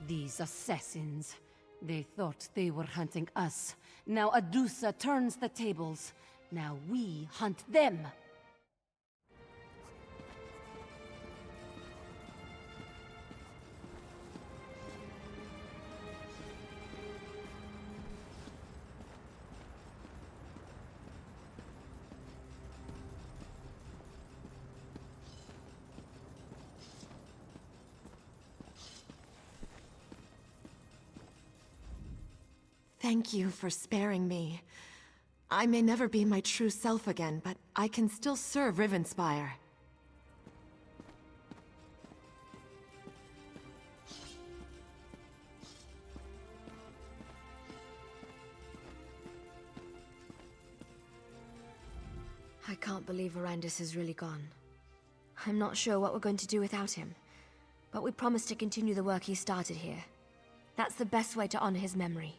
These assassins. They thought they were hunting us. Now Adusa turns the tables. Now we hunt them. Thank you for sparing me. I may never be my true self again, but I can still serve Rivenspire. I can't believe Arandis is really gone. I'm not sure what we're going to do without him, but we promised to continue the work he started here. That's the best way to honor his memory.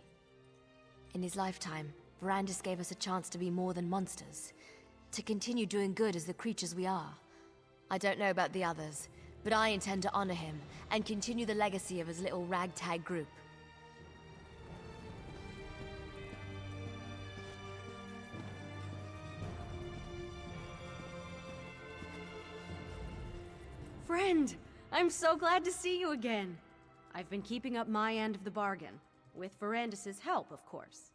In his lifetime, Arandis gave us a chance to be more than monsters, to continue doing good as the creatures we are. I don't know about the others, but I intend to honor him and continue the legacy of his little ragtag group. Friend, I'm so glad to see you again. I've been keeping up my end of the bargain, with Verandis' help, of course.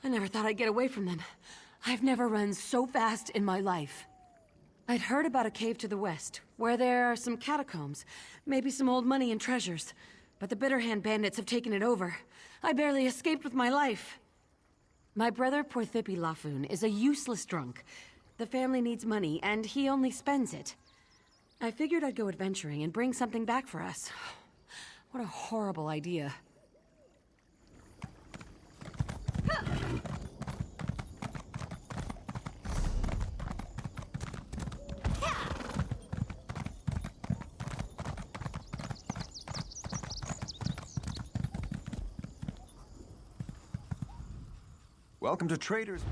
I never thought I'd get away from them. I've never run so fast in my life. I'd heard about a cave to the west, where there are some catacombs, maybe some old money and treasures. But the Bitterhand bandits have taken it over. I barely escaped with my life. My brother Porthipi Lafun is a useless drunk. The family needs money, and he only spends it. I figured I'd go adventuring and bring something back for us. What a horrible idea. Welcome to Traders.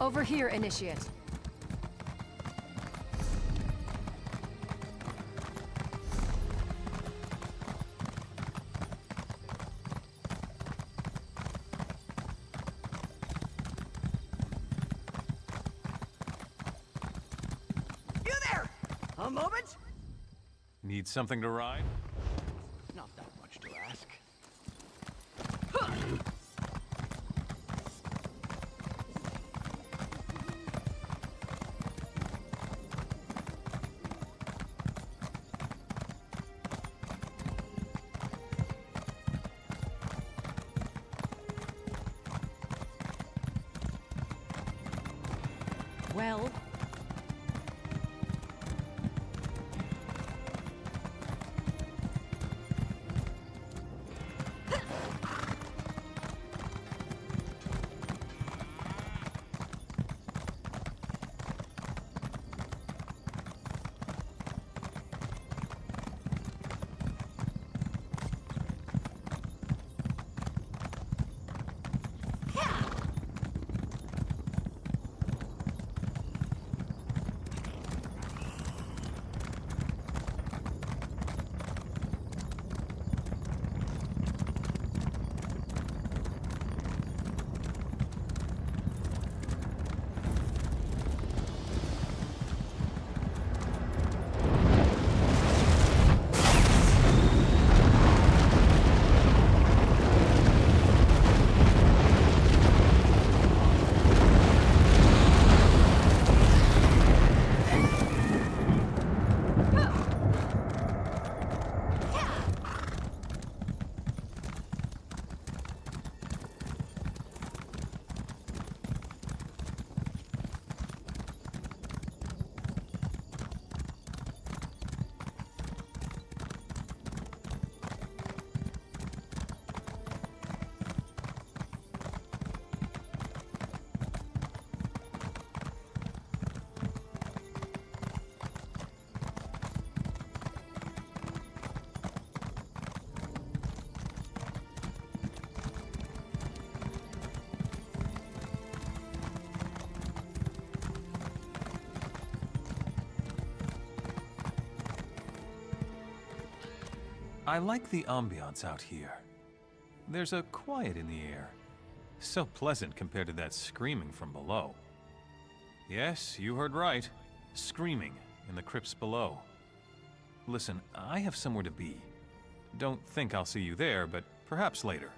Over here, Initiate. You there! A moment? Need something to ride? Not that much to ask. Well... I like the ambiance out here. There's a quiet in the air. So pleasant compared to that screaming from below. Yes, you heard right. Screaming in the crypts below. Listen, I have somewhere to be. Don't think I'll see you there, but perhaps later.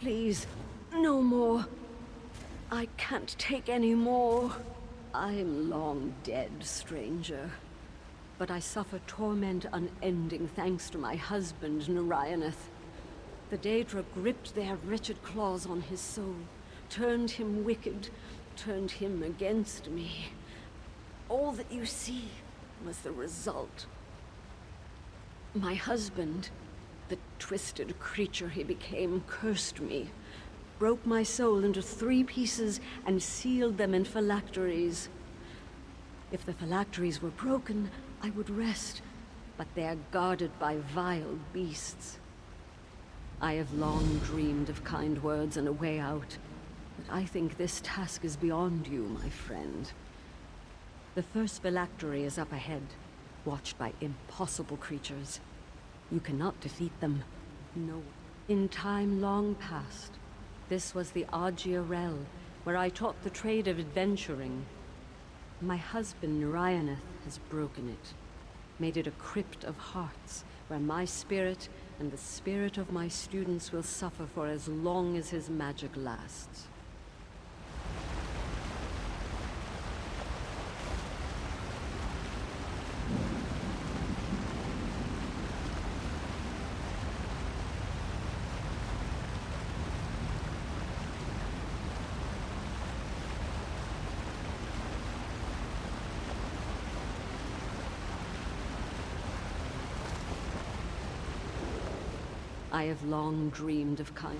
Please, no more. I can't take any more. I'm long dead, stranger. But I suffer torment unending thanks to my husband, Narayaneth. The Daedra gripped their wretched claws on his soul, turned him wicked, turned him against me. All that you see was the result. My husband, the twisted creature he became, cursed me, broke my soul into 3 pieces and sealed them in phylacteries. If the phylacteries were broken, I would rest, but they are guarded by vile beasts. I have long dreamed of kind words and a way out, but I think this task is beyond you, my friend. The first phylactery is up ahead, watched by impossible creatures. You cannot defeat them. No. In time long past, this was the Agia Rel, where I taught the trade of adventuring. My husband, Narayaneth, has broken it, made it a crypt of hearts, where my spirit and the spirit of my students will suffer for as long as his magic lasts. I have long dreamed of kind.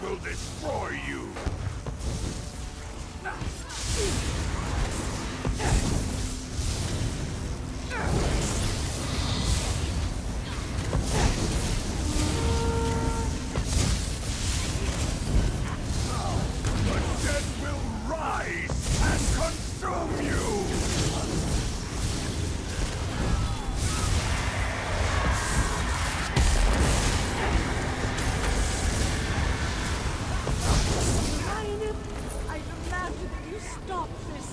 will destroy you! The dead will rise and consume you! I demand that you stop this,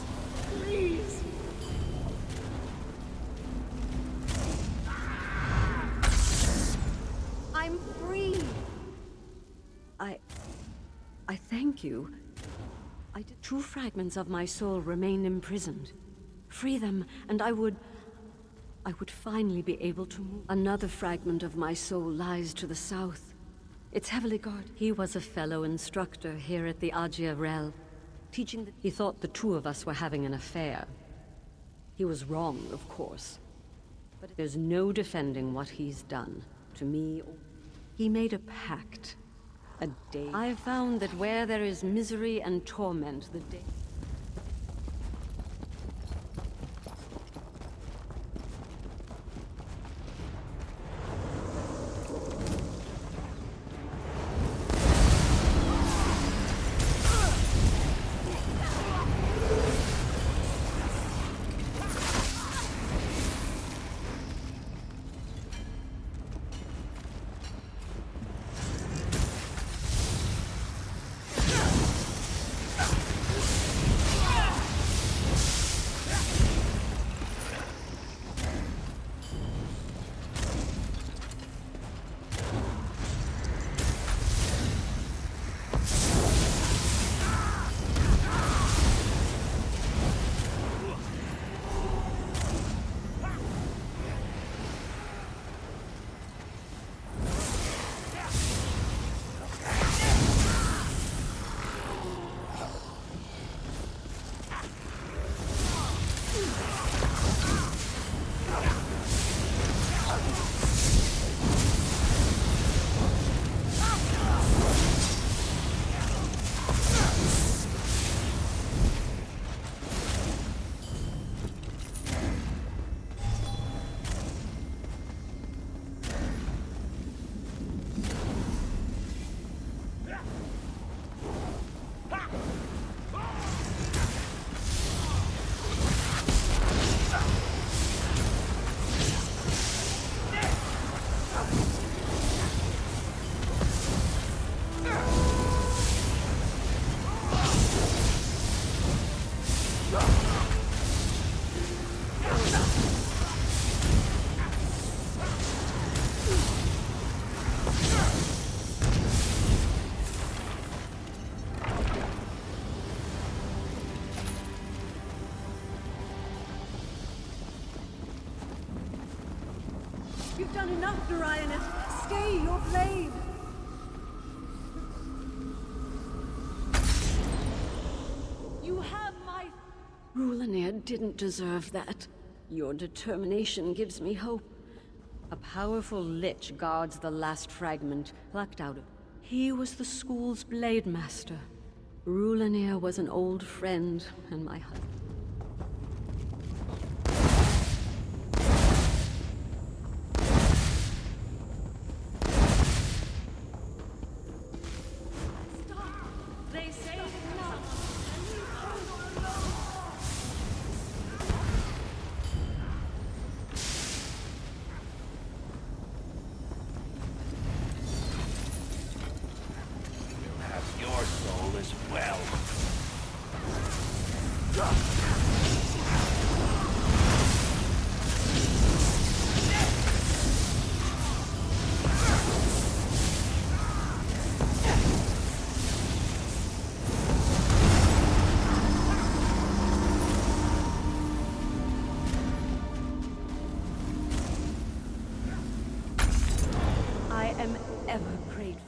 please. I'm free. I thank you. Two fragments of my soul remain imprisoned. Free them, and I would finally be able to move. Another fragment of my soul lies to the south. It's heavily guarded. He was a fellow instructor here at the Agia Rel, teaching that he thought the two of us were having an affair. He was wrong, of course. But there's no defending what he's done to me. He made a pact. A day. I've found that where there is misery and torment, the day... You've done enough, Dorianet. Stay your blade. You have my... Rulanir didn't deserve that. Your determination gives me hope. A powerful lich guards the last fragment, plucked out of... He was the school's blade master. Rulanir was an old friend, and my husband. Your soul as well. I am ever grateful.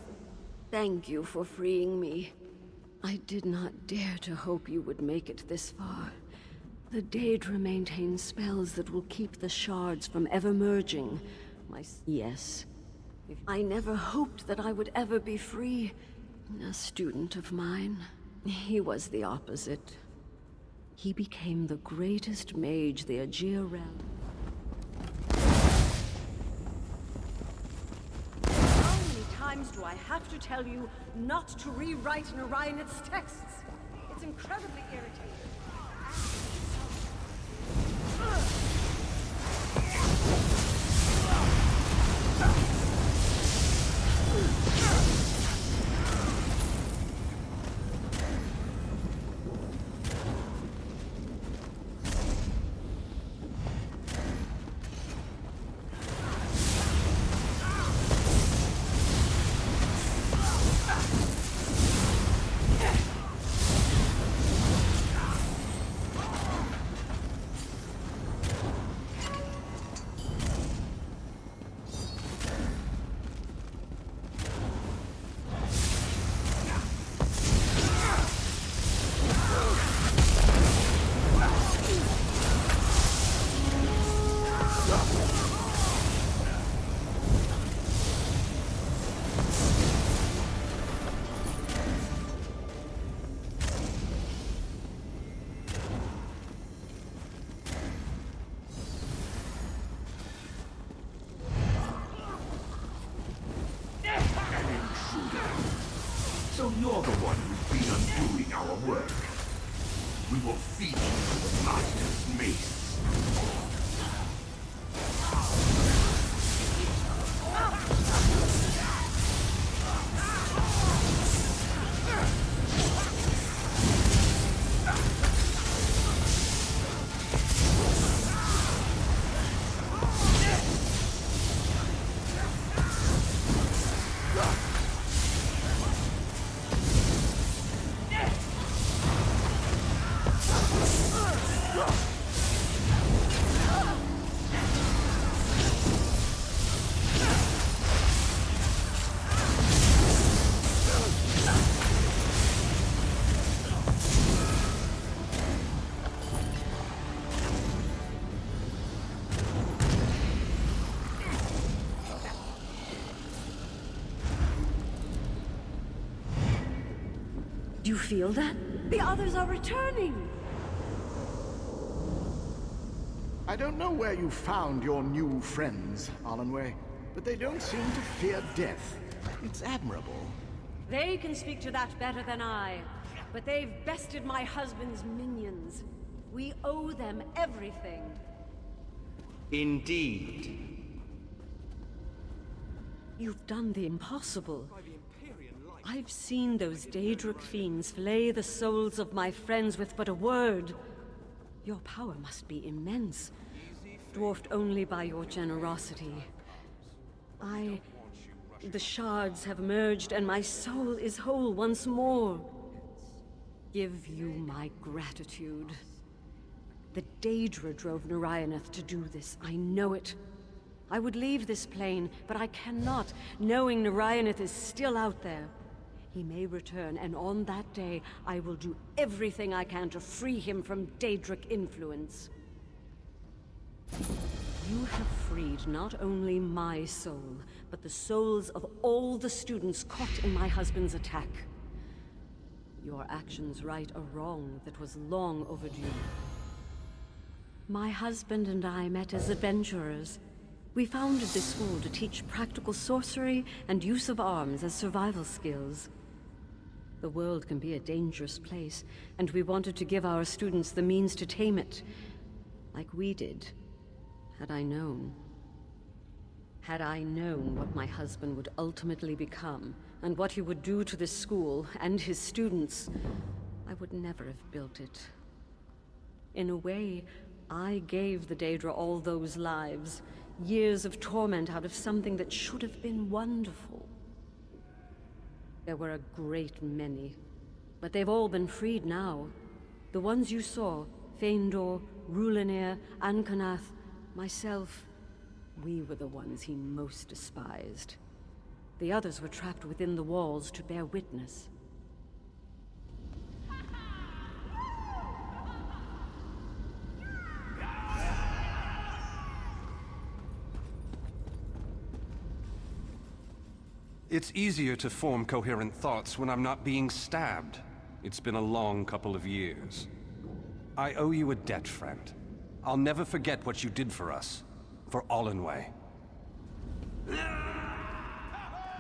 Thank you for freeing me. I did not dare to hope you would make it this far. The Daedra maintains spells that will keep the shards from ever merging. Yes. I never hoped that I would ever be free. A student of mine. He was the opposite. He became the greatest mage the Aegea realm. How many times do I have to tell you not to rewrite Narayanath's texts? It's incredibly irritating. So you're the one who's been undoing our work. We will feed you to the Master's mace. Do you feel that? The others are returning! I don't know where you found your new friends, Alanway, but they don't seem to fear death. It's admirable. They can speak to that better than I, but they've bested my husband's minions. We owe them everything. Indeed. You've done the impossible. I've seen those Daedric fiends flay the souls of my friends with but a word. Your power must be immense, dwarfed only by your generosity. The shards have merged and my soul is whole once more. Give you my gratitude. The Daedra drove Narayanath to do this, I know it. I would leave this plane, but I cannot, knowing Narayanath is still out there. He may return, and on that day, I will do everything I can to free him from Daedric influence. You have freed not only my soul, but the souls of all the students caught in my husband's attack. Your actions right a wrong that was long overdue. My husband and I met as adventurers. We founded this school to teach practical sorcery and use of arms as survival skills. The world can be a dangerous place, and we wanted to give our students the means to tame it, like we did, had I known. Had I known what my husband would ultimately become, and what he would do to this school and his students, I would never have built it. In a way, I gave the Daedra all those lives, years of torment out of something that should have been wonderful. There were a great many, but they've all been freed now. The ones you saw, Feindor, Rulinir, Ankonath, myself, we were the ones he most despised. The others were trapped within the walls to bear witness. It's easier to form coherent thoughts when I'm not being stabbed. It's been a long couple of years. I owe you a debt, friend. I'll never forget what you did for us. For Allenway.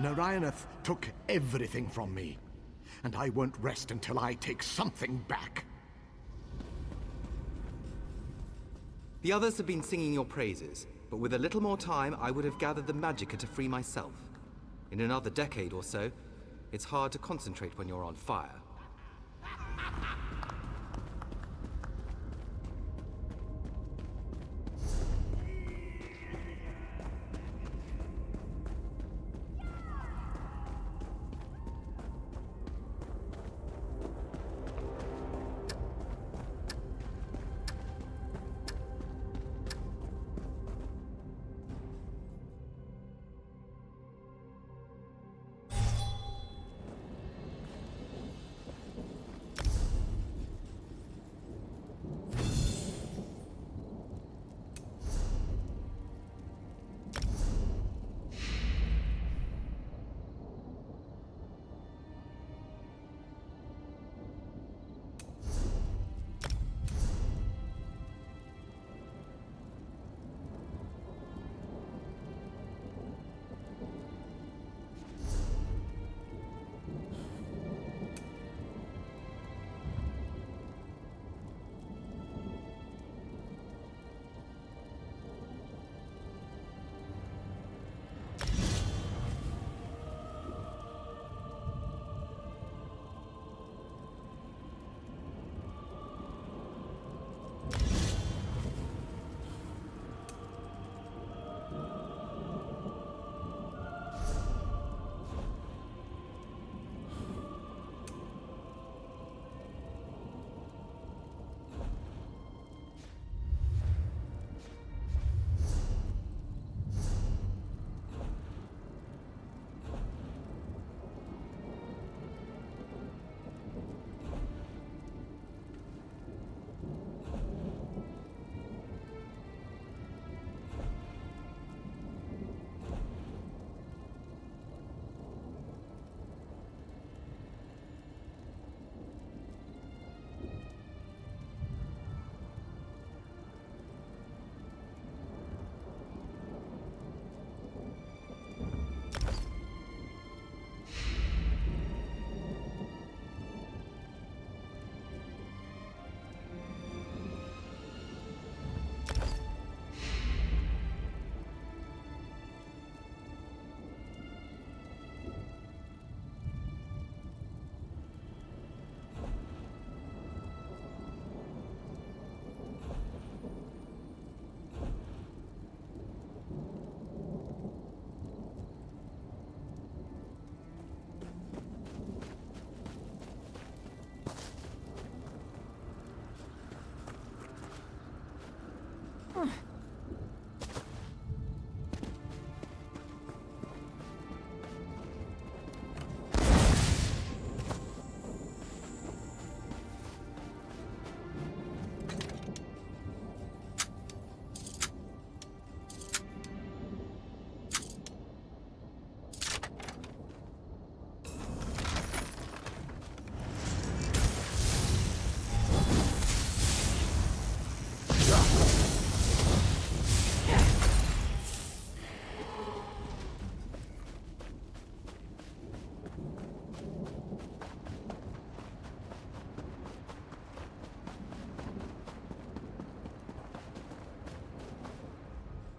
Narayanth took everything from me. And I won't rest until I take something back. The others have been singing your praises, but with a little more time, I would have gathered the magicka to free myself. In another decade or so, it's hard to concentrate when you're on fire.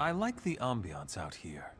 I like the ambiance out here.